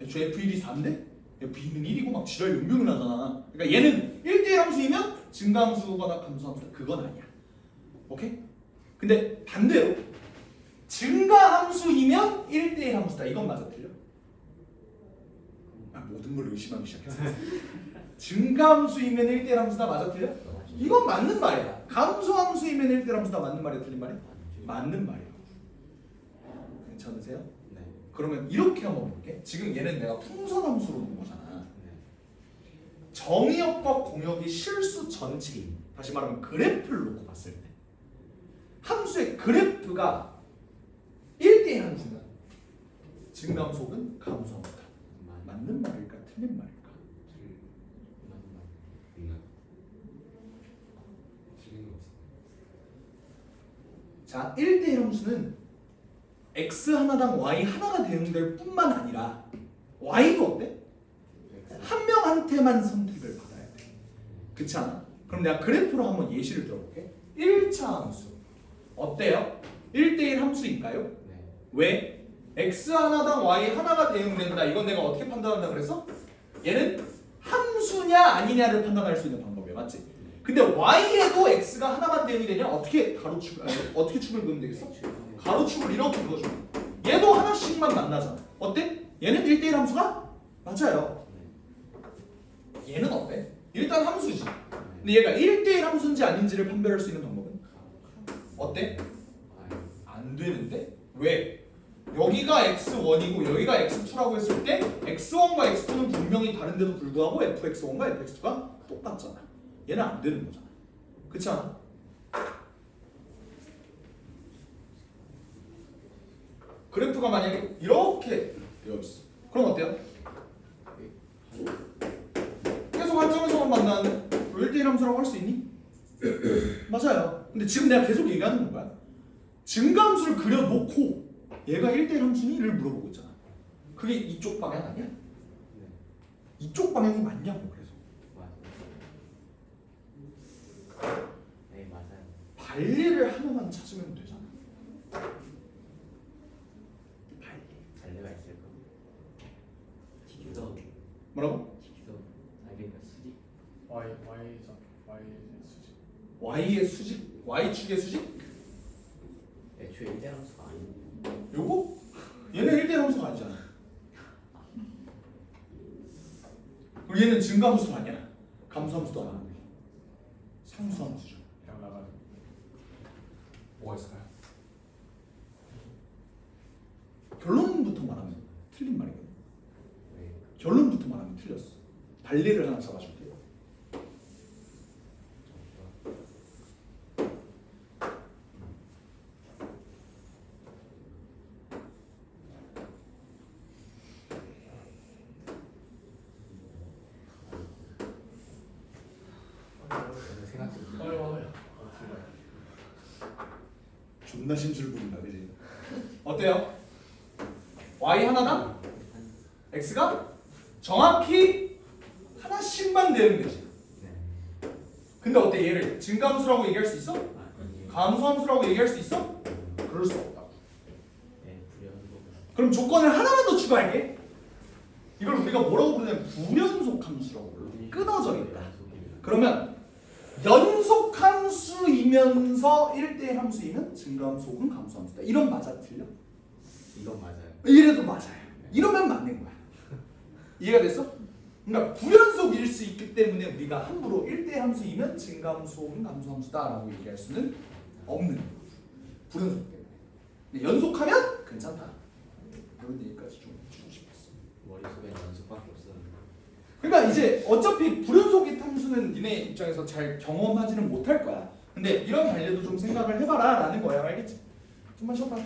애초에 F1이 4인데? B는 1이고 막 지랄 연병을 하잖아. 그러니까 얘는 1대1 함수이면 증가함수거나 감소함수다. 그건 아니야. 오케이? 근데 반대로 증가함수이면 1대1 함수다. 이건 맞아 틀려? 모든 걸 의심하기 시작했어. 증가함수이면 1대1 함수다. 맞아 틀려? 이건 맞는 말이야. 감소함수이면 1대1 함수다. 맞는 말이야? 틀린 말이야? 맞는 말이야. 괜찮으세요? 네. 그러면 이렇게 한번 볼게. 지금 얘는 내가 풍선함수로 놓은 거잖아. 네. 정의역과 공역이 실수 전체인, 다시 말하면 그래프를 놓고 봤을 때 함수의 그래프가 1대1 함수면 증감속은 감소함수다. 맞는 말일까? 틀린 말일까? 자, 1대1 함수는 x 하나당 y 하나가 대응될 뿐만 아니라 y도 어때? 한 명한테만 선택을 받아야 돼. 그렇지 않아? 그럼 내가 그래프로 한번 예시를 들어볼게. 1차 함수 어때요? 1대1 함수인가요? 네. 왜? x 하나당 y 하나가 대응된다. 이건 내가 어떻게 판단한다 그래서? 얘는 함수냐 아니냐를 판단할 수 있는 방법이야. 맞지? 근데 y에도 x가 하나만 대응이 되냐? 어떻게 어떻게 축을 그으면 되겠어? 가로축을 이렇게 그어줘. 얘도 하나씩만 만나잖아. 어때? 얘는 1대1 함수가? 맞아요. 얘는 어때? 일단 함수지. 근데 얘가 1대1 함수인지 아닌지를 판별할 수 있는 방법은? 어때? 안 되는데? 왜? 여기가 x1이고 여기가 x2라고 했을 때 x1과 x2는 분명히 다른데도 불구하고 fx1과 fx2가 똑같잖아. 얘는 안 되는 거잖아. 그렇지 않아? 그래프가 만약에 이렇게 되어 있어. 그럼 어때요? 계속 한 점에서만 만나는데 1대1 함수라고 할 수 있니? 맞아요. 근데 지금 내가 계속 얘기하는 건 뭐야? 증가함수를 그려놓고 얘가 1대1 함수니?를 물어보고 있잖아. 그게 이쪽 방향 아니야? 이쪽 방향이 맞냐고. 그래서 네, 맞아요. 발리를 하나만 찾으면 되잖아. 잘래가 있을까? 직선. 뭐라고? 직선. 그러니까 수직. Y의 수직. Y의 수직? Y축의 수직? 애초에 1대 함수가 아니고. 요거? 얘는 1대1 함수가 아니잖아. 그리고 얘는 증가함수도 아니야. 감소함수도 아니야. 상수함수죠. 그냥 나가는. 뭐가 있을까요? 결론부터 말하면 틀린 말이거든. 네. 결론부터 말하면 틀렸어. 발리를 하나 잡아줄게요. 저는 생각 좀. 존나 심술 부린다, 그지? 어때요? y 하나당 x가 정확히 하나씩만 대응되지. 네. 근데 어때? 얘를 증가함수라고 얘기할 수 있어? 아니에요. 감소함수라고 얘기할 수 있어? 그럴 수 없다. 네, 불연속. 그럼 조건을 하나만 더 추가할게. 이걸 우리가 뭐라고 부르냐면 불연속 함수라고 불러. 끊어져 있다. 그러면 연속 함수이면서 1대1 함수이면 증가함수 혹은 감소함수다. 이런 맞아 틀려? 이건 맞아요. 이래도 맞아요. 이러면 맞는 거야. 이해가 됐어? 그러니까 불연속일 수 있기 때문에 우리가 함부로 1대1 함수이면 증가함수 혹은 감소함수다라고 얘기할 수는 없는 거야. 불연속 때문에. 근데 연속하면 괜찮다. 이런 얘기까지 좀 주고 싶었어. 머릿속에 연습밖에 없었는데. 그러니까 이제 어차피 불연속의 함수는 니네 입장에서 잘 경험하지는 못할 거야. 근데 이런 관례도 좀 생각을 해봐라 라는 거야. 알겠지? 좀만 쉬어봐.